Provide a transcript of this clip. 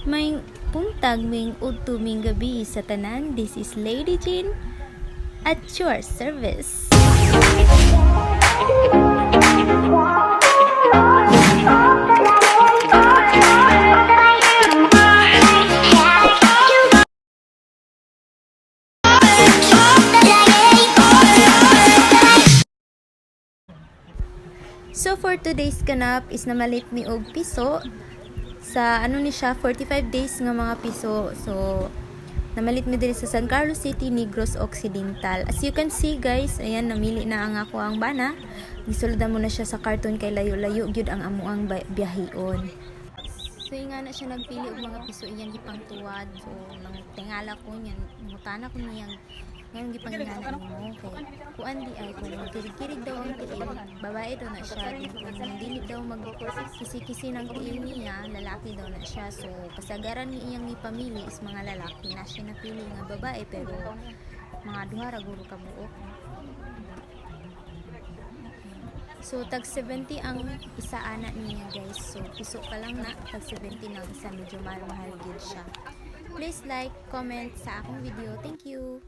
May puntag ming udto ming gabi sa tanan. This is Lady Jean at your service. So for today's ganap is namalit mi og piso sa ano ni siya 45 days nga mga piso. So namalit mi diri sa San Carlos City, Negros Occidental. As you can see guys, ayan namili na ang ako ang bana. Gisulda mo na siya sa karton kay layo-layo gyud ang amuang biyahon. So nga na siya nagpili og mga piso iyang gipangtuwad. So nang tingala ko niyan, mutana ko niyang ngayon gipangingana nimo kay kuan di ay kung magkirig-kirig daw ang tiil, babae daw na siya. Kung dili daw magkisi-kisi ng tiil niya, lalaki daw na siya. So kasagaran ni iyang ipamili is mga lalaki na siya napili nga babae pero mga duha ra guro ka buok. So tag 70 ang isa ana niya guys. So piso pa lang na tag 70 ng isa, medyo mahal gyud siya. Please like, comment sa akong video. Thank you.